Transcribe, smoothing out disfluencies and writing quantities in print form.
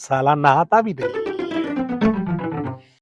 साला नहाता भी नहीं।